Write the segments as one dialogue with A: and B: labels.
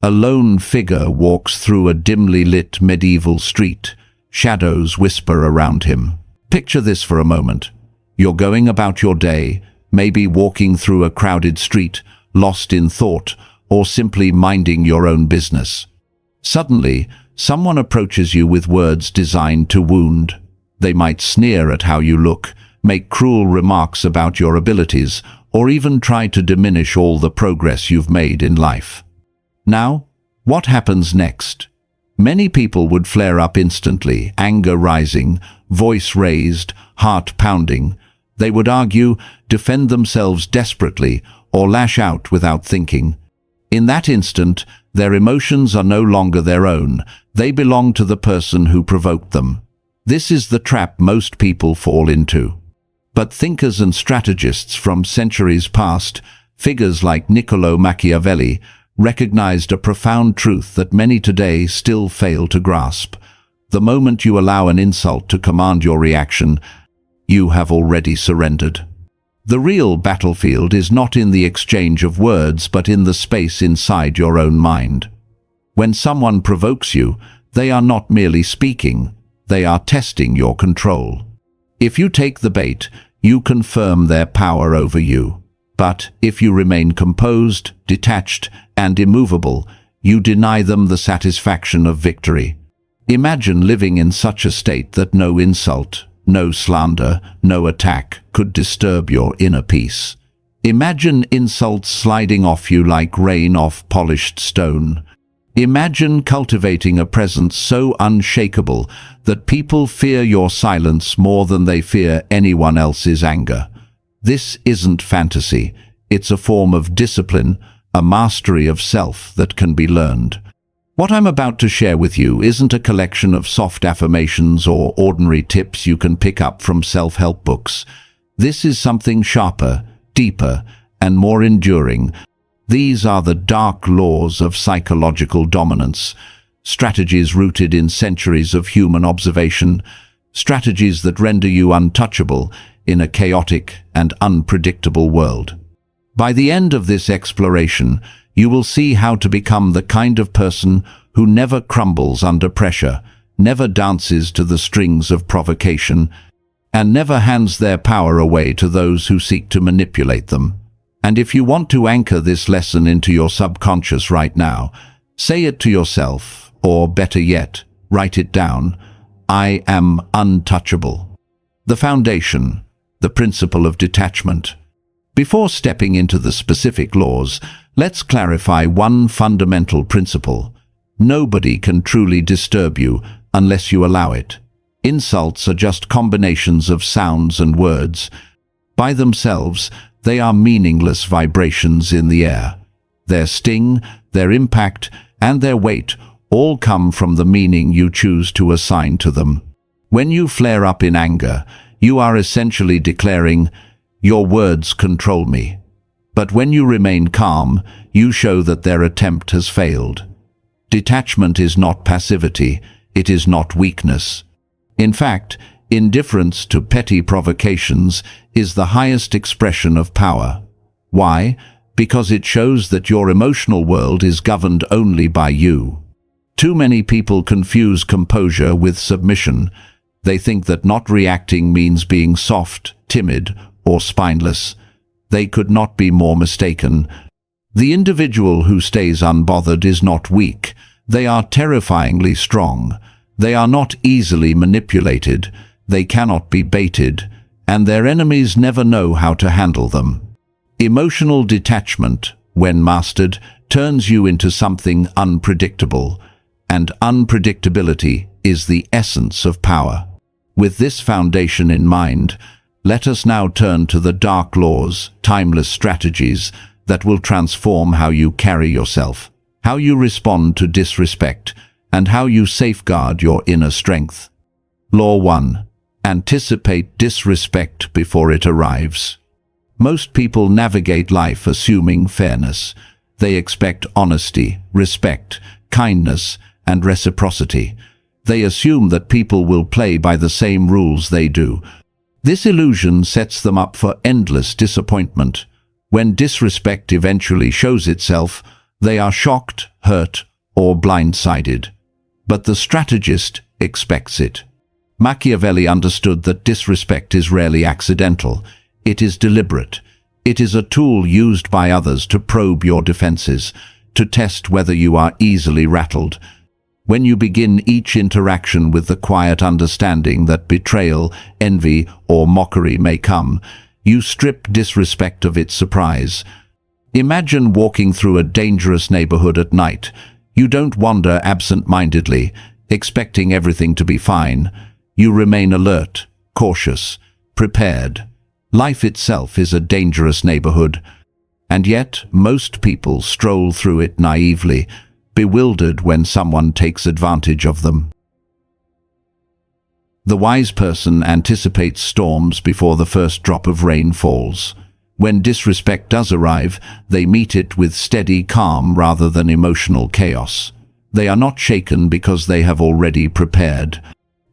A: A lone figure walks through a dimly lit medieval street. Shadows whisper around him. Picture this for a moment. You're going about your day, maybe walking through a crowded street, lost in thought, or simply minding your own business. Suddenly, someone approaches you with words designed to wound. They might sneer at how you look, make cruel remarks about your abilities, or even try to diminish all the progress you've made in life. Now, what happens next? Many people would flare up instantly, anger rising, voice raised, heart pounding. They would argue, defend themselves desperately, or lash out without thinking. In that instant, their emotions are no longer their own. They belong to the person who provoked them. This is the trap most people fall into. But thinkers and strategists from centuries past, figures like Machiavelli, recognized a profound truth that many today still fail to grasp. The moment you allow an insult to command your reaction, you have already surrendered. The real battlefield is not in the exchange of words, but in the space inside your own mind. When someone provokes you, they are not merely speaking, they are testing your control. If you take the bait, you confirm their power over you. But if you remain composed, detached, and immovable, you deny them the satisfaction of victory. Imagine living in such a state that no insult, no slander, no attack could disturb your inner peace. Imagine insults sliding off you like rain off polished stone. Imagine cultivating a presence so unshakable that people fear your silence more than they fear anyone else's anger. This isn't fantasy. It's a form of discipline, a mastery of self that can be learned. What I'm about to share with you isn't a collection of soft affirmations or ordinary tips you can pick up from self-help books. This is something sharper, deeper, and more enduring. These are the dark laws of psychological dominance, strategies rooted in centuries of human observation, strategies that render you untouchable in a chaotic and unpredictable world. By the end of this exploration, you will see how to become the kind of person who never crumbles under pressure, never dances to the strings of provocation, and never hands their power away to those who seek to manipulate them. And if you want to anchor this lesson into your subconscious right now, say it to yourself, or better yet, write it down. I am untouchable. The foundation, the principle of detachment. Before stepping into the specific laws, let's clarify one fundamental principle. Nobody can truly disturb you unless you allow it. Insults are just combinations of sounds and words. By themselves, they are meaningless vibrations in the air. Their sting, their impact, and their weight all come from the meaning you choose to assign to them. When you flare up in anger, you are essentially declaring, "Your words control me." But when you remain calm, you show that their attempt has failed. Detachment is not passivity, it is not weakness. In fact, indifference to petty provocations is the highest expression of power. Why? Because it shows that your emotional world is governed only by you. Too many people confuse composure with submission. They think that not reacting means being soft, timid, or spineless. They could not be more mistaken. The individual who stays unbothered is not weak. They are terrifyingly strong. They are not easily manipulated. They cannot be baited, and their enemies never know how to handle them. Emotional detachment, when mastered, turns you into something unpredictable, and unpredictability is the essence of power. With this foundation in mind, let us now turn to the dark laws, timeless strategies that will transform how you carry yourself, how you respond to disrespect, and how you safeguard your inner strength. Law 1. Anticipate disrespect before it arrives. Most people navigate life assuming fairness. They expect honesty, respect, kindness, and reciprocity. They assume that people will play by the same rules they do. This illusion sets them up for endless disappointment. When disrespect eventually shows itself, They are shocked, hurt, or blindsided. But the strategist expects it. Machiavelli understood that disrespect is rarely accidental. It is deliberate. It is a tool used by others to probe your defenses, to test whether you are easily rattled. When you begin each interaction with the quiet understanding that betrayal, envy, or mockery may come, you strip disrespect of its surprise. Imagine walking through a dangerous neighborhood at night. You don't wander absent-mindedly, expecting everything to be fine. You remain alert, cautious, prepared. Life itself is a dangerous neighborhood, and yet most people stroll through it naively, bewildered when someone takes advantage of them. The wise person anticipates storms before the first drop of rain falls. When disrespect does arrive, they meet it with steady calm rather than emotional chaos. They are not shaken because they have already prepared.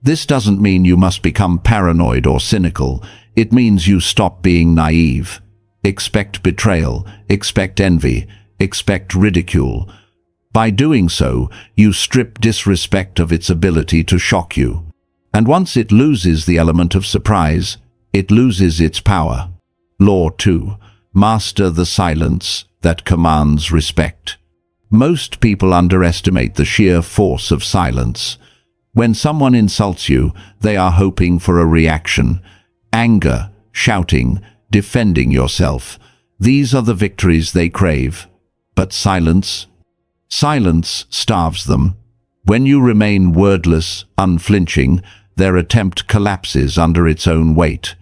A: This doesn't mean you must become paranoid or cynical. It means you stop being naive. Expect betrayal, expect envy, expect ridicule. By doing so, you strip disrespect of its ability to shock you. And once it loses the element of surprise, it loses its power. Law 2. Master the silence that commands respect. Most people underestimate the sheer force of silence. When someone insults you, they are hoping for a reaction. Anger, shouting, defending yourself. These are the victories they crave. But silence starves them. When you remain wordless, unflinching, their attempt collapses under its own weight.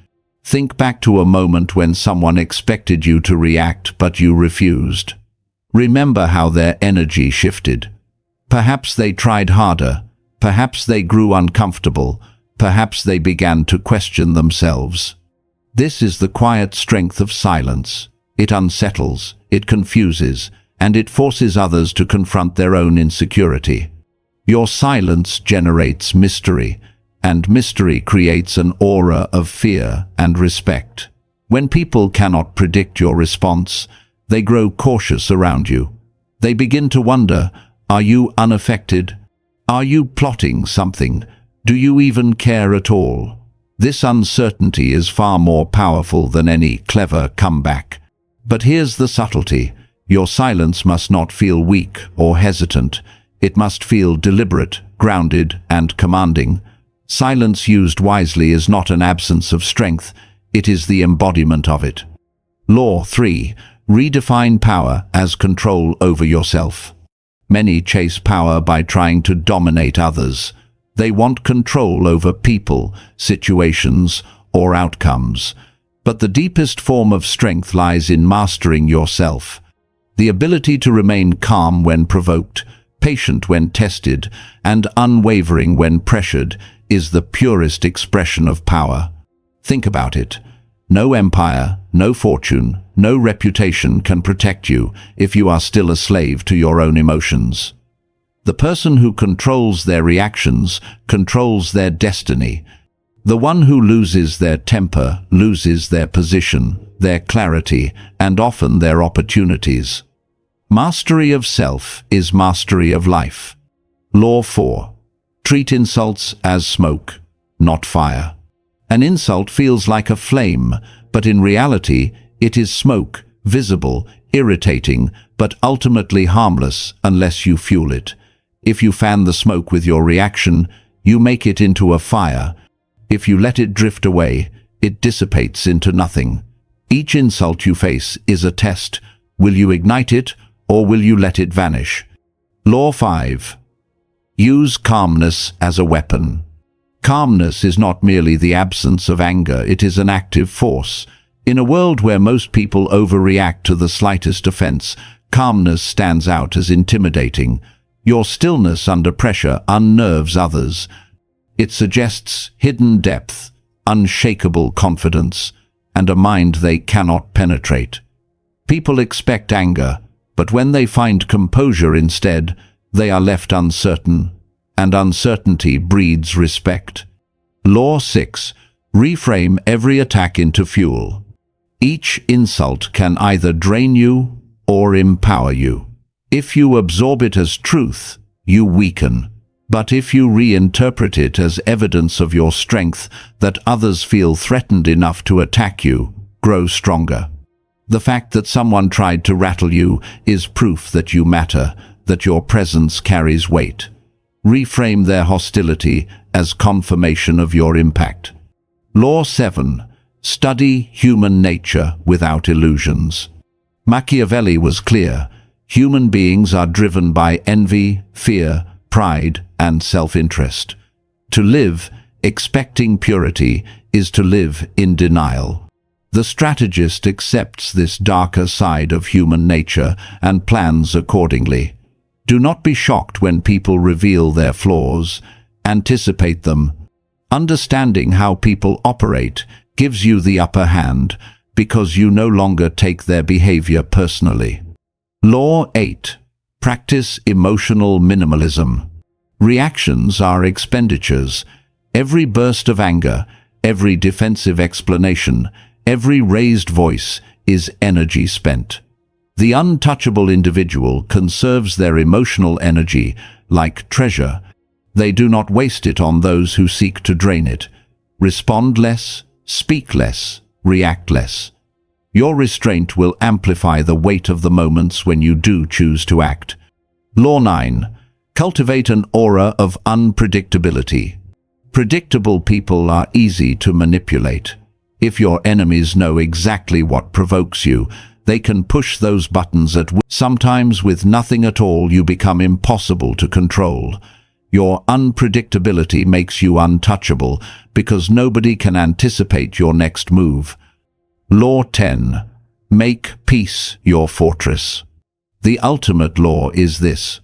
A: Think back to a moment when someone expected you to react but you refused. Remember how their energy shifted. Perhaps they tried harder. Perhaps they grew uncomfortable. Perhaps they began to question themselves. This is the quiet strength of silence. It unsettles, it confuses, and it forces others to confront their own insecurity. Your silence generates mystery, and mystery creates an aura of fear and respect. When people cannot predict your response, they grow cautious around you. They begin to wonder, are you unaffected? Are you plotting something? Do you even care at all? This uncertainty is far more powerful than any clever comeback. But here's the subtlety. Your silence must not feel weak or hesitant. It must feel deliberate, grounded, and commanding. Silence used wisely is not an absence of strength, it is the embodiment of it. Law 3. Redefine power as control over yourself. Many chase power by trying to dominate others. They want control over people, situations, or outcomes. But the deepest form of strength lies in mastering yourself. The ability to remain calm when provoked, patient when tested, and unwavering when pressured is the purest expression of power. Think about it. No empire, no fortune, no reputation can protect you if you are still a slave to your own emotions. The person who controls their reactions controls their destiny. The one who loses their temper loses their position, their clarity, and often their opportunities. Mastery of self is mastery of life. Law 4. Treat insults as smoke, not fire. An insult feels like a flame, but in reality, it is smoke, visible, irritating, but ultimately harmless unless you fuel it. If you fan the smoke with your reaction, you make it into a fire. If you let it drift away, it dissipates into nothing. Each insult you face is a test. Will you ignite it, or will you let it vanish? Law 5. Use calmness as a weapon. Calmness is not merely the absence of anger, it is an active force. In a world where most people overreact to the slightest offense, calmness stands out as intimidating. Your stillness under pressure unnerves others. It suggests hidden depth, unshakable confidence, and a mind they cannot penetrate. People expect anger, but when they find composure instead, they are left uncertain, and uncertainty breeds respect. Law 6. Reframe every attack into fuel. Each insult can either drain you or empower you. If you absorb it as truth, you weaken. But if you reinterpret it as evidence of your strength, that others feel threatened enough to attack you, grow stronger. The fact that someone tried to rattle you is proof that you matter, that your presence carries weight. Reframe their hostility as confirmation of your impact. Law 7. Study human nature without illusions. Machiavelli was clear. Human beings are driven by envy, fear, pride, and self-interest. To live expecting purity is to live in denial. The strategist accepts this darker side of human nature and plans accordingly. Do not be shocked when people reveal their flaws. Anticipate them. Understanding how people operate gives you the upper hand because you no longer take their behavior personally. Law 8. Practice emotional minimalism. Reactions are expenditures. Every burst of anger, every defensive explanation, every raised voice is energy spent. The untouchable individual conserves their emotional energy like treasure. They do not waste it on those who seek to drain it. Respond less, speak less, react less. Your restraint will amplify the weight of the moments when you do choose to act. Law 9. Cultivate an aura of unpredictability. Predictable people are easy to manipulate. If your enemies know exactly what provokes you, they can push those buttons at will. Sometimes with nothing at all you become impossible to control. Your unpredictability makes you untouchable because nobody can anticipate your next move. Law 10. Make peace your fortress. The ultimate law is this.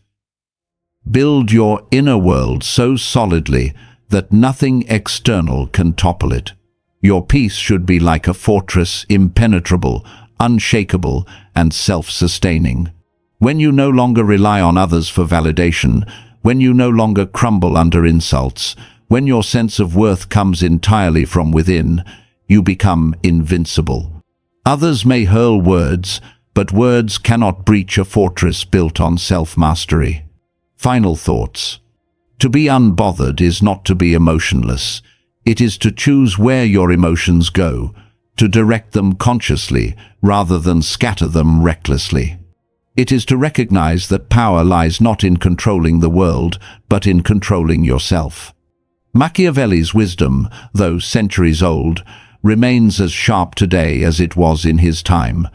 A: Build your inner world so solidly that nothing external can topple it. Your peace should be like a fortress, impenetrable, unshakable, and self-sustaining. When you no longer rely on others for validation, when you no longer crumble under insults, when your sense of worth comes entirely from within, you become invincible. Others may hurl words, but words cannot breach a fortress built on self-mastery. Final thoughts. To be unbothered is not to be emotionless. It is to choose where your emotions go, to direct them consciously rather than scatter them recklessly. It is to recognize that power lies not in controlling the world, but in controlling yourself. Machiavelli's wisdom, though centuries old, remains as sharp today as it was in his time.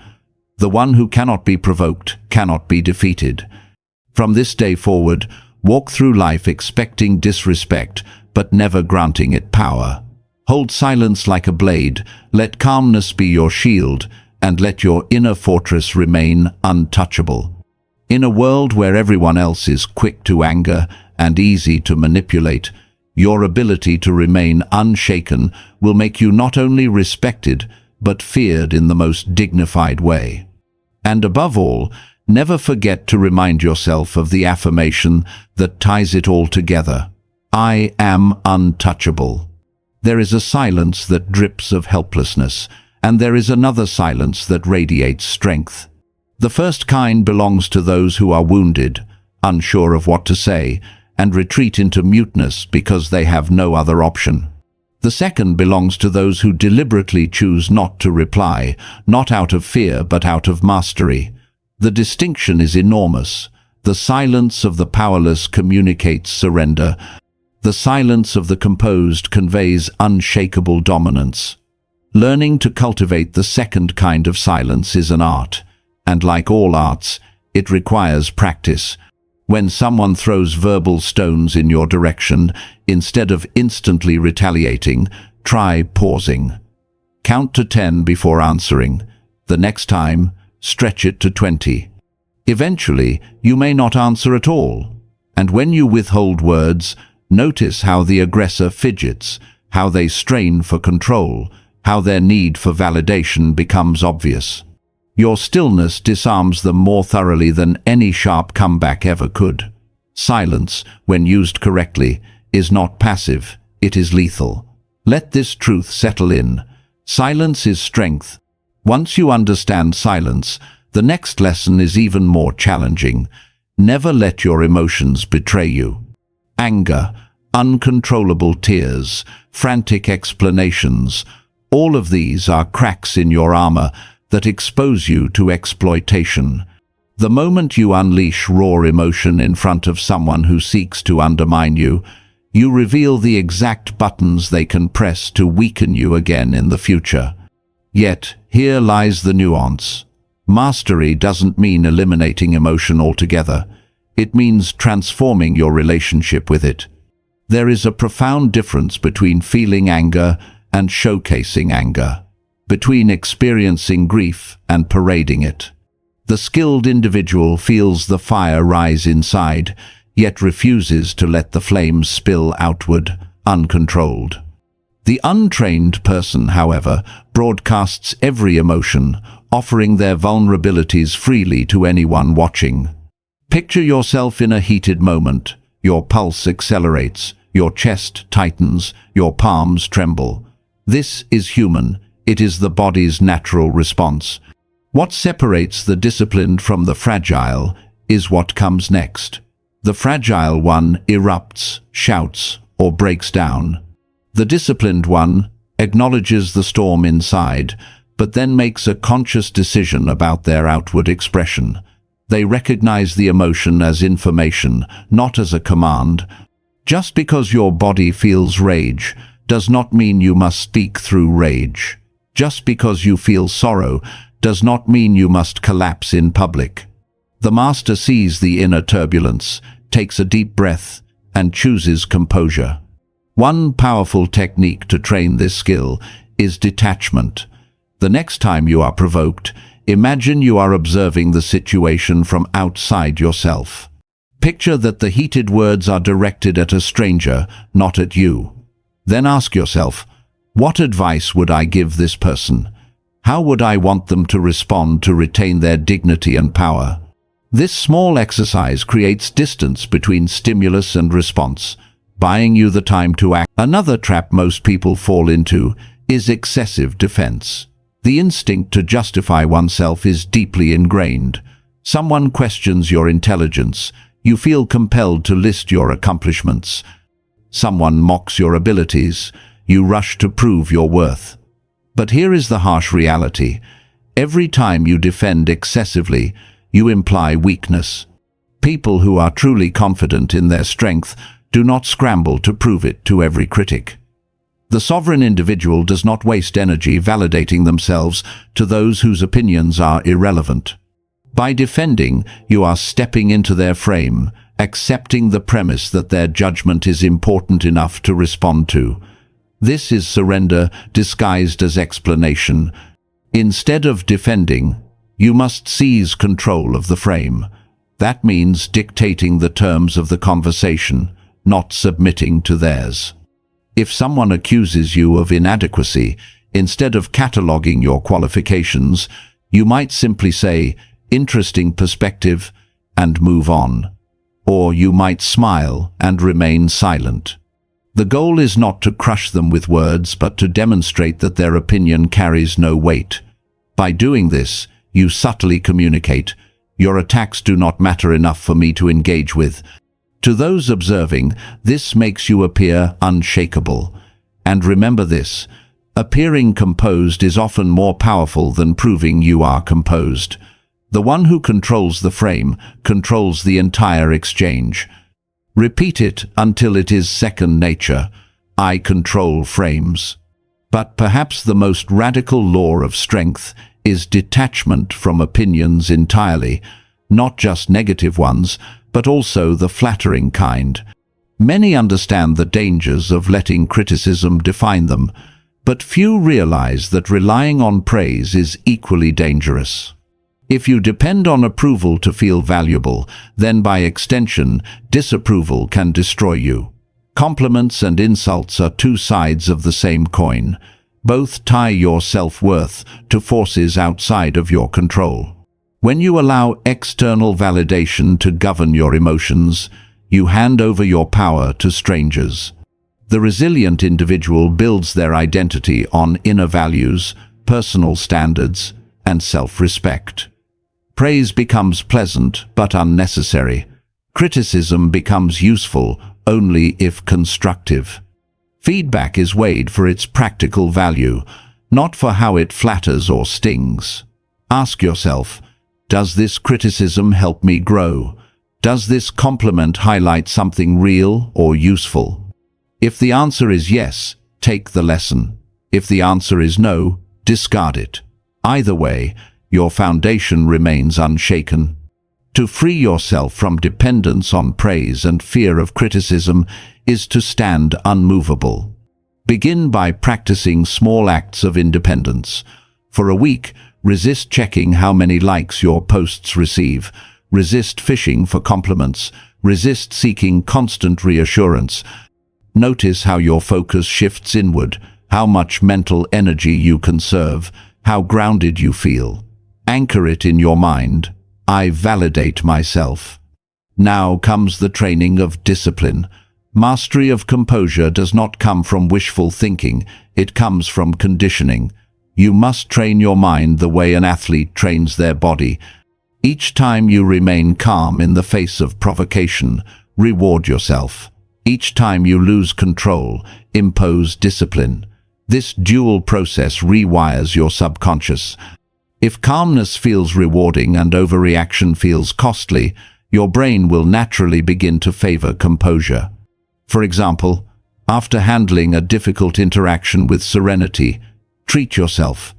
A: The one who cannot be provoked cannot be defeated. From this day forward, walk through life expecting disrespect, but never granting it power. Hold silence like a blade, let calmness be your shield, and let your inner fortress remain untouchable. In a world where everyone else is quick to anger and easy to manipulate, your ability to remain unshaken will make you not only respected, but feared in the most dignified way. And above all, never forget to remind yourself of the affirmation that ties it all together. I am untouchable. There is a silence that drips of helplessness, and there is another silence that radiates strength. The first kind belongs to those who are wounded, unsure of what to say, and retreat into muteness because they have no other option. The second belongs to those who deliberately choose not to reply, not out of fear but out of mastery. The distinction is enormous. The silence of the powerless communicates surrender. The silence of the composed conveys unshakable dominance. Learning to cultivate the second kind of silence is an art, and like all arts, it requires practice. When someone throws verbal stones in your direction, instead of instantly retaliating, try pausing. Count to 10 before answering. The next time, stretch it to 20. Eventually, you may not answer at all. And when you withhold words, notice how the aggressor fidgets, how they strain for control, how their need for validation becomes obvious. Your stillness disarms them more thoroughly than any sharp comeback ever could. Silence, when used correctly, is not passive, it is lethal. Let this truth settle in. Silence is strength. Once you understand silence, The next lesson is even more challenging. Never let your emotions betray you. Anger, uncontrollable tears, frantic explanations, all of these are cracks in your armor that expose you to exploitation. The moment you unleash raw emotion in front of someone who seeks to undermine you, you reveal the exact buttons they can press to weaken you again in the future. Yet, here lies the nuance. Mastery doesn't mean eliminating emotion altogether. It means transforming your relationship with it. There is a profound difference between feeling anger and showcasing anger, between experiencing grief and parading it. The skilled individual feels the fire rise inside, yet refuses to let the flames spill outward, uncontrolled. The untrained person, however, broadcasts every emotion, offering their vulnerabilities freely to anyone watching. Picture yourself in a heated moment. Your pulse accelerates, your chest tightens, your palms tremble. This is human. It is the body's natural response. What separates the disciplined from the fragile is what comes next. The fragile one erupts, shouts, or breaks down. The disciplined one acknowledges the storm inside, but then makes a conscious decision about their outward expression. They recognize the emotion as information, not as a command. Just because your body feels rage does not mean you must speak through rage. Just because you feel sorrow does not mean you must collapse in public. The master sees the inner turbulence, takes a deep breath, and chooses composure. One powerful technique to train this skill is detachment. The next time you are provoked, imagine you are observing the situation from outside yourself. Picture that the heated words are directed at a stranger, not at you. Then ask yourself, what advice would I give this person? How would I want them to respond to retain their dignity and power? This small exercise creates distance between stimulus and response, buying you the time to act. Another trap most people fall into is excessive defense. The instinct to justify oneself is deeply ingrained. Someone questions your intelligence, you feel compelled to list your accomplishments. Someone mocks your abilities, you rush to prove your worth. But here is the harsh reality. Every time you defend excessively, you imply weakness. People who are truly confident in their strength do not scramble to prove it to every critic. The sovereign individual does not waste energy validating themselves to those whose opinions are irrelevant. By defending, you are stepping into their frame, accepting the premise that their judgment is important enough to respond to. This is surrender disguised as explanation. Instead of defending, you must seize control of the frame. That means dictating the terms of the conversation, not submitting to theirs. If someone accuses you of inadequacy, instead of cataloging your qualifications, you might simply say, "Interesting perspective," and move on. Or you might smile and remain silent. The goal is not to crush them with words, but to demonstrate that their opinion carries no weight. By doing this, you subtly communicate, "Your attacks do not matter enough for me to engage with." To those observing, this makes you appear unshakable. And remember this, appearing composed is often more powerful than proving you are composed. The one who controls the frame controls the entire exchange. Repeat it until it is second nature. I control frames. But perhaps the most radical law of strength is detachment from opinions entirely, not just negative ones, but also the flattering kind. Many understand the dangers of letting criticism define them, but few realize that relying on praise is equally dangerous. If you depend on approval to feel valuable, then by extension, disapproval can destroy you. Compliments and insults are two sides of the same coin. Both tie your self-worth to forces outside of your control. When you allow external validation to govern your emotions, you hand over your power to strangers. The resilient individual builds their identity on inner values, personal standards, and self-respect. Praise becomes pleasant but unnecessary. Criticism becomes useful only if constructive. Feedback is weighed for its practical value, not for how it flatters or stings. Ask yourself, does this criticism help me grow? Does this compliment highlight something real or useful? If the answer is yes, take the lesson. If the answer is no, discard it. Either way, your foundation remains unshaken. To free yourself from dependence on praise and fear of criticism is to stand unmovable. Begin by practicing small acts of independence. For a week, resist checking how many likes your posts receive. Resist fishing for compliments. Resist seeking constant reassurance. Notice how your focus shifts inward, how much mental energy you conserve, how grounded you feel. Anchor it in your mind. I validate myself. Now comes the training of discipline. Mastery of composure does not come from wishful thinking, it comes from conditioning. You must train your mind the way an athlete trains their body. Each time you remain calm in the face of provocation, reward yourself. Each time you lose control, impose discipline. This dual process rewires your subconscious. If calmness feels rewarding and overreaction feels costly, your brain will naturally begin to favor composure. For example, after handling a difficult interaction with serenity, treat yourself.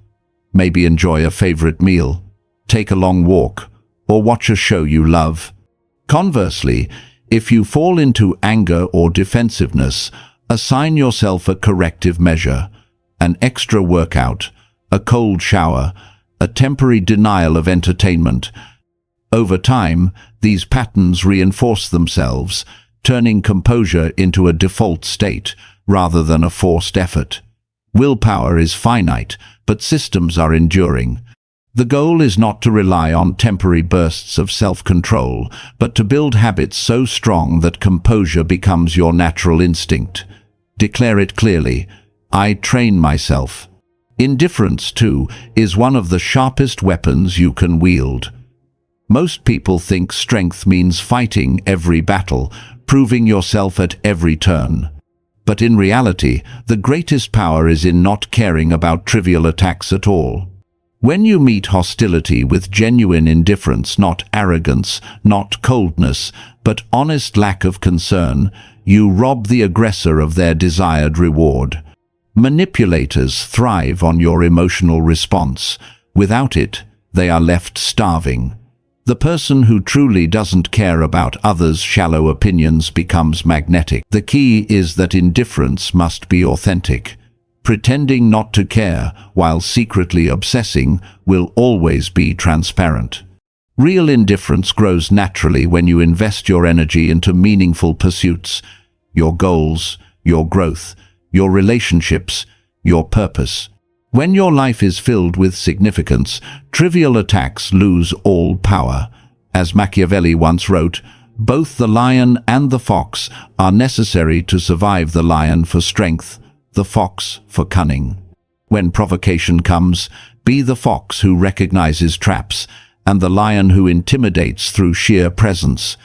A: Maybe enjoy a favorite meal, take a long walk, or watch a show you love. Conversely, if you fall into anger or defensiveness, assign yourself a corrective measure, an extra workout, a cold shower, a temporary denial of entertainment. Over time, these patterns reinforce themselves, turning composure into a default state rather than a forced effort. Willpower is finite, but systems are enduring. The goal is not to rely on temporary bursts of self-control, but to build habits so strong that composure becomes your natural instinct. Declare it clearly, I train myself. Indifference, too, is one of the sharpest weapons you can wield. Most people think strength means fighting every battle, proving yourself at every turn. But in reality, the greatest power is in not caring about trivial attacks at all. When you meet hostility with genuine indifference, not arrogance, not coldness, but honest lack of concern, you rob the aggressor of their desired reward. Manipulators thrive on your emotional response. Without it, they are left starving. The person who truly doesn't care about others' shallow opinions becomes magnetic. The key is that indifference must be authentic. Pretending not to care while secretly obsessing will always be transparent. Real indifference grows naturally when you invest your energy into meaningful pursuits, your goals, your growth, your relationships, your purpose. When your life is filled with significance, trivial attacks lose all power. As Machiavelli once wrote, both the lion and the fox are necessary to survive. The lion for strength, the fox for cunning. When provocation comes, be the fox who recognizes traps and the lion who intimidates through sheer presence.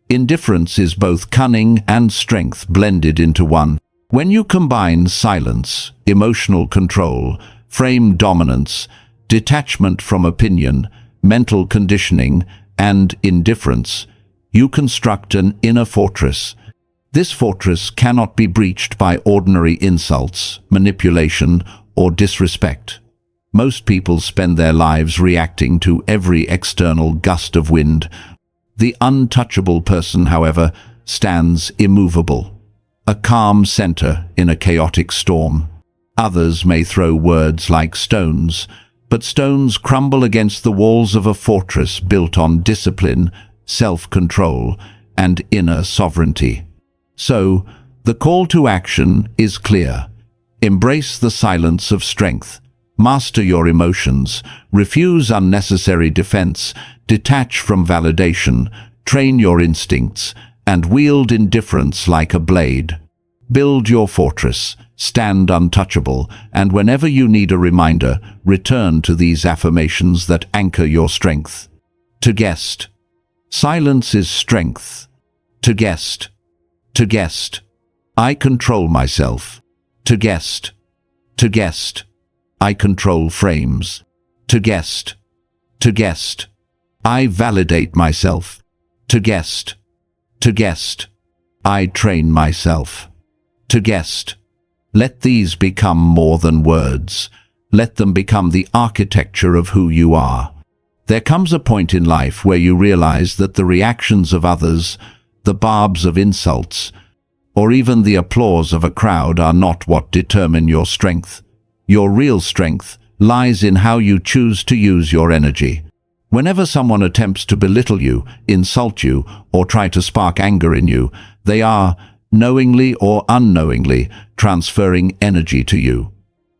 A: Indifference is both cunning and strength blended into one. When you combine silence, emotional control, frame dominance, detachment from opinion, mental conditioning, and indifference, you construct an inner fortress. This fortress cannot be breached by ordinary insults, manipulation, or disrespect. Most people spend their lives reacting to every external gust of wind. The untouchable person, however, stands immovable, a calm center in a chaotic storm. Others may throw words like stones, but stones crumble against the walls of a fortress built on discipline, self-control, and inner sovereignty. So, the call to action is clear. Embrace the silence of strength. Master your emotions. Refuse unnecessary defense. Detach from validation. Train your instincts, and wield indifference like a blade. Build your fortress, stand untouchable, and whenever you need a reminder, return to these affirmations that anchor your strength. To guest. Silence is strength. To guest. To guest. I control myself. To guest. To guest. I control frames. To guest. To guest. I validate myself. To guest. To guest. I train myself. To guest. Let these become more than words. Let them become the architecture of who you are. There comes a point in life where you realize that the reactions of others, the barbs of insults, or even the applause of a crowd are not what determine your strength. Your real strength lies in how you choose to use your energy. Whenever someone attempts to belittle you, insult you, or try to spark anger in you, they are, knowingly or unknowingly, transferring energy to you.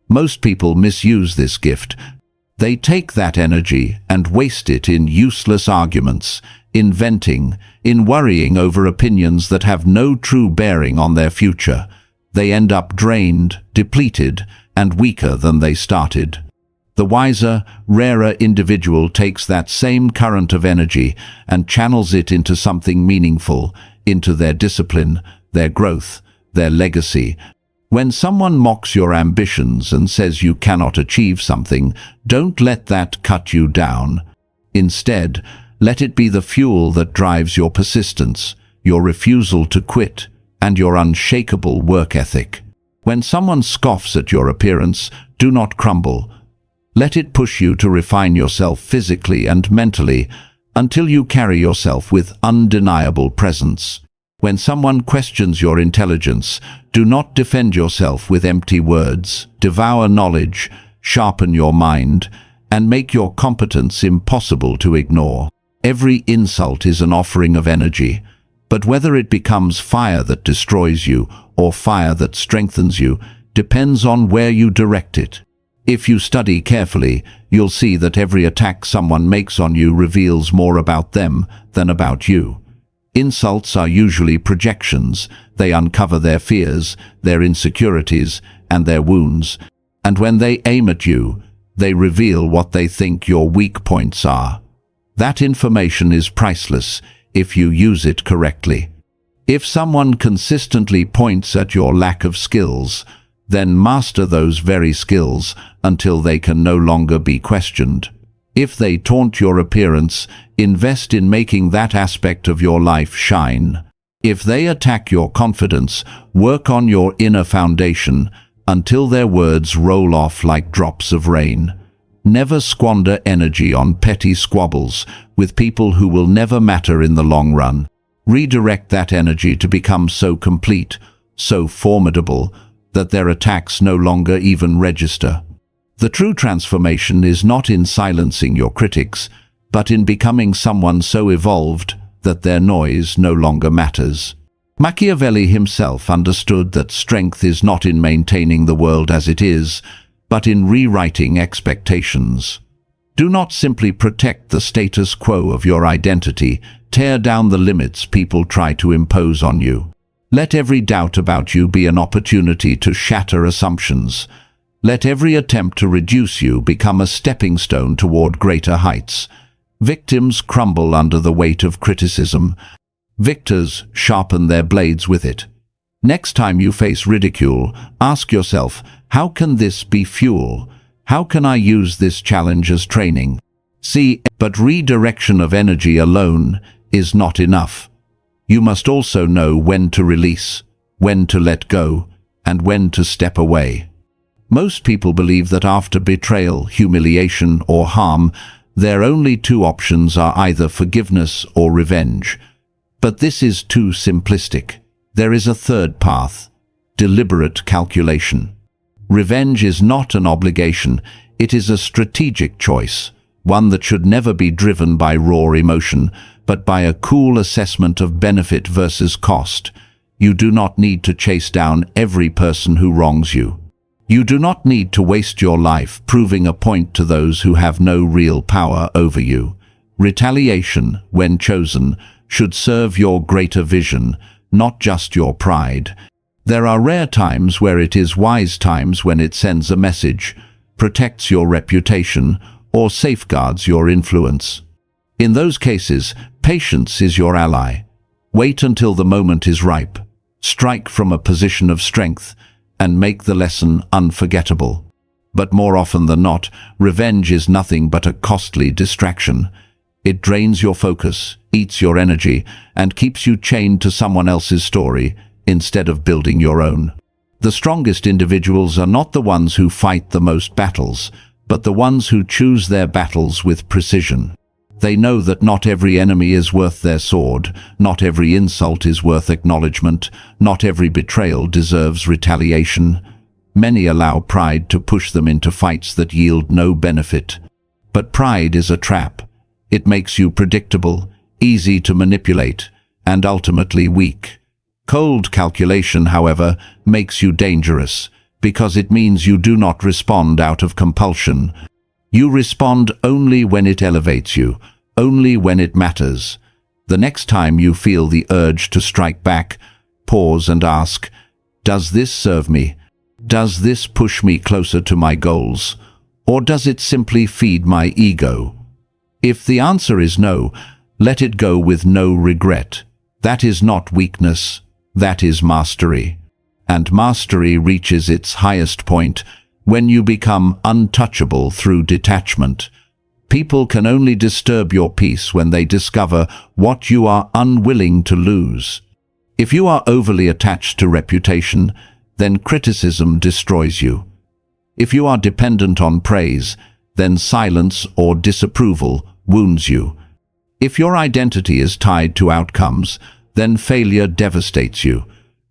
A: Most people misuse this gift. They take that energy and waste it in useless arguments, in venting, in worrying over opinions that have no true bearing on their future. They end up drained, depleted, and weaker than they started. The wiser, rarer individual takes that same current of energy and channels it into something meaningful, into their discipline, their growth, their legacy. When someone mocks your ambitions and says you cannot achieve something, don't let that cut you down. Instead, let it be the fuel that drives your persistence, your refusal to quit, and your unshakable work ethic. When someone scoffs at your appearance, do not crumble. Let it push you to refine yourself physically and mentally until you carry yourself with undeniable presence. When someone questions your intelligence, do not defend yourself with empty words. Devour knowledge, sharpen your mind, and make your competence impossible to ignore. Every insult is an offering of energy, but whether it becomes fire that destroys you or fire that strengthens you depends on where you direct it. If you study carefully, you'll see that every attack someone makes on you reveals more about them than about you. Insults are usually projections. They uncover their fears, their insecurities, and their wounds. And when they aim at you, they reveal what they think your weak points are. That information is priceless if you use it correctly. If someone consistently points at your lack of skills, then master those very skills until they can no longer be questioned. If they taunt your appearance, invest in making that aspect of your life shine. If they attack your confidence, work on your inner foundation until their words roll off like drops of rain. Never squander energy on petty squabbles with people who will never matter in the long run. Redirect that energy to become so complete, so formidable, that their attacks no longer even register. The true transformation is not in silencing your critics, but in becoming someone so evolved that their noise no longer matters. Machiavelli himself understood that strength is not in maintaining the world as it is, but in rewriting expectations. Do not simply protect the status quo of your identity, tear down the limits people try to impose on you. Let every doubt about you be an opportunity to shatter assumptions. Let every attempt to reduce you become a stepping stone toward greater heights. Victims crumble under the weight of criticism. Victors sharpen their blades with it. Next time you face ridicule, ask yourself, how can this be fuel? How can I use this challenge as training? But redirection of energy alone is not enough. You must also know when to release, when to let go, and when to step away. Most people believe that after betrayal, humiliation, or harm, their only two options are either forgiveness or revenge. But this is too simplistic. There is a third path: deliberate calculation. Revenge is not an obligation, it is a strategic choice, one that should never be driven by raw emotion, but by a cool assessment of benefit versus cost. You do not need to chase down every person who wrongs you. You do not need to waste your life proving a point to those who have no real power over you. Retaliation, when chosen, should serve your greater vision, not just your pride. There are rare times where it is wise times when it sends a message, protects your reputation, or safeguards your influence. In those cases, patience is your ally. Wait until the moment is ripe. Strike from a position of strength and make the lesson unforgettable. But more often than not, revenge is nothing but a costly distraction. It drains your focus, eats your energy, and keeps you chained to someone else's story instead of building your own. The strongest individuals are not the ones who fight the most battles, but the ones who choose their battles with precision. They know that not every enemy is worth their sword, not every insult is worth acknowledgement, not every betrayal deserves retaliation. Many allow pride to push them into fights that yield no benefit. But pride is a trap. It makes you predictable, easy to manipulate, and ultimately weak. Cold calculation, however, makes you dangerous, because it means you do not respond out of compulsion. You respond only when it elevates you, only when it matters. The next time you feel the urge to strike back, pause and ask, does this serve me? Does this push me closer to my goals? Or does it simply feed my ego? If the answer is no, let it go with no regret. That is not weakness, that is mastery. And mastery reaches its highest point when you become untouchable through detachment. People can only disturb your peace when they discover what you are unwilling to lose. If you are overly attached to reputation, then criticism destroys you. If you are dependent on praise, then silence or disapproval wounds you. If your identity is tied to outcomes, then failure devastates you.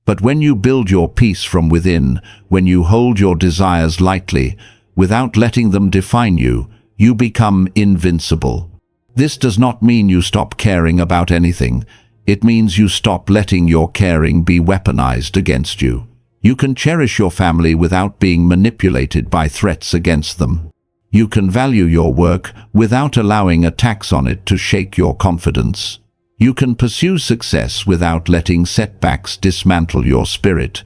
A: But when you build your peace from within, when you hold your desires lightly, without letting them define you, you become invincible. This does not mean you stop caring about anything. It means you stop letting your caring be weaponized against you. You can cherish your family without being manipulated by threats against them. You can value your work without allowing attacks on it to shake your confidence. You can pursue success without letting setbacks dismantle your spirit.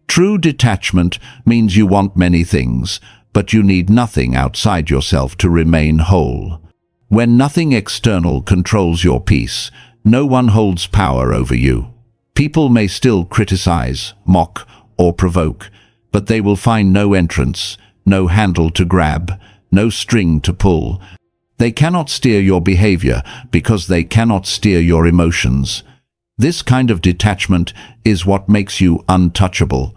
A: True detachment means you want many things, but you need nothing outside yourself to remain whole. When nothing external controls your peace, no one holds power over you. People may still criticize, mock, or provoke, but they will find no entrance, no handle to grab, no string to pull. They cannot steer your behavior because they cannot steer your emotions. This kind of detachment is what makes you untouchable,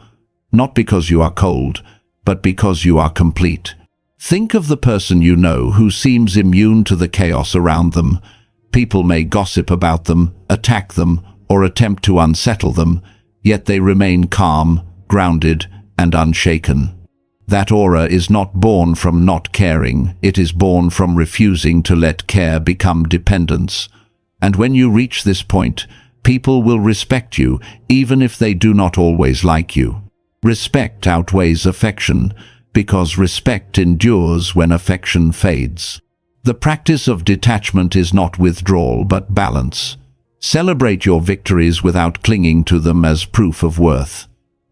A: not because you are cold, but because you are complete. Think of the person you know who seems immune to the chaos around them. People may gossip about them, attack them, or attempt to unsettle them, yet they remain calm, grounded, and unshaken. That aura is not born from not caring, it is born from refusing to let care become dependence. And when you reach this point, people will respect you, even if they do not always like you. Respect outweighs affection, because respect endures when affection fades. The practice of detachment is not withdrawal, but balance. Celebrate your victories without clinging to them as proof of worth.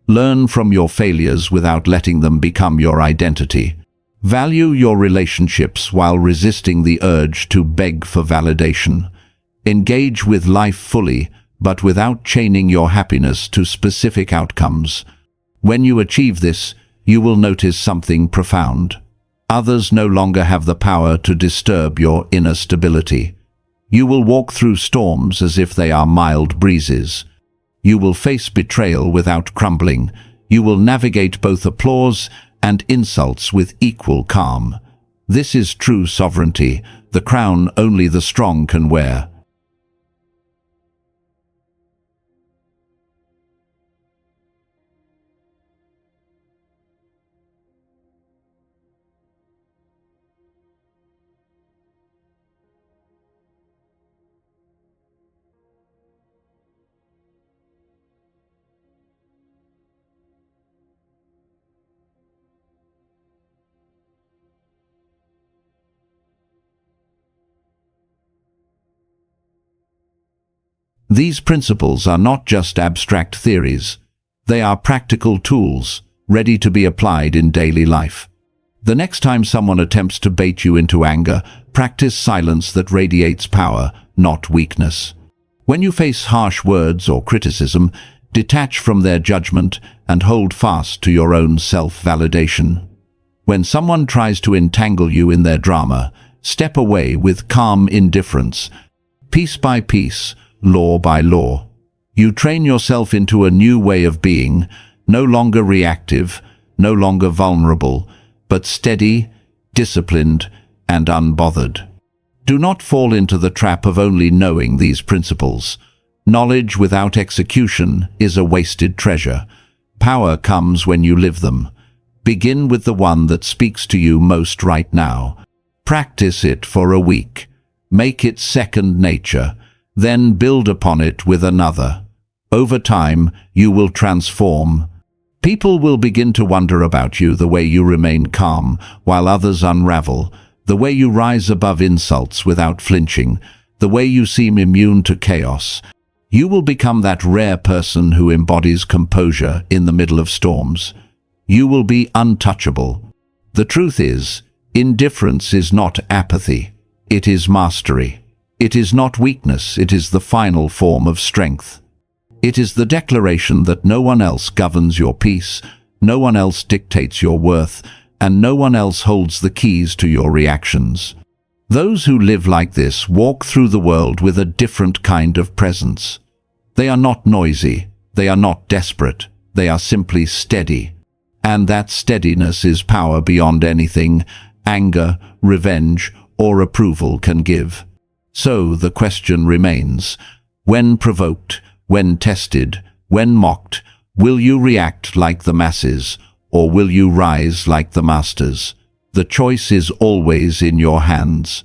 A: Learn from your failures without letting them become your identity. Value your relationships while resisting the urge to beg for validation. Engage with life fully, but without chaining your happiness to specific outcomes. When you achieve this, you will notice something profound. Others no longer have the power to disturb your inner stability. You will walk through storms as if they are mild breezes. You will face betrayal without crumbling. You will navigate both applause and insults with equal calm. This is true sovereignty, the crown only the strong can wear. These principles are not just abstract theories. They are practical tools, ready to be applied in daily life. The next time someone attempts to bait you into anger, practice silence that radiates power, not weakness. When you face harsh words or criticism, detach from their judgment and hold fast to your own self-validation. When someone tries to entangle you in their drama, step away with calm indifference. Piece by piece, law by law. You train yourself into a new way of being, no longer reactive, no longer vulnerable, but steady, disciplined, and unbothered. Do not fall into the trap of only knowing these principles. Knowledge without execution is a wasted treasure. Power comes when you live them. Begin with the one that speaks to you most right now. Practice it for a week. Make it second nature. Then build upon it with another. Over time, you will transform. People will begin to wonder about you, the way you remain calm while others unravel, the way you rise above insults without flinching, the way you seem immune to chaos. You will become that rare person who embodies composure in the middle of storms. You will be untouchable. The truth is, indifference is not apathy. It is mastery. It is not weakness. It is the final form of strength. It is the declaration that no one else governs your peace, no one else dictates your worth, and no one else holds the keys to your reactions. Those who live like this walk through the world with a different kind of presence. They are not noisy, they are not desperate, they are simply steady. And that steadiness is power beyond anything anger, revenge, or approval can give. So the question remains, when provoked, when tested, when mocked, will you react like the masses, or will you rise like the masters? The choice is always in your hands.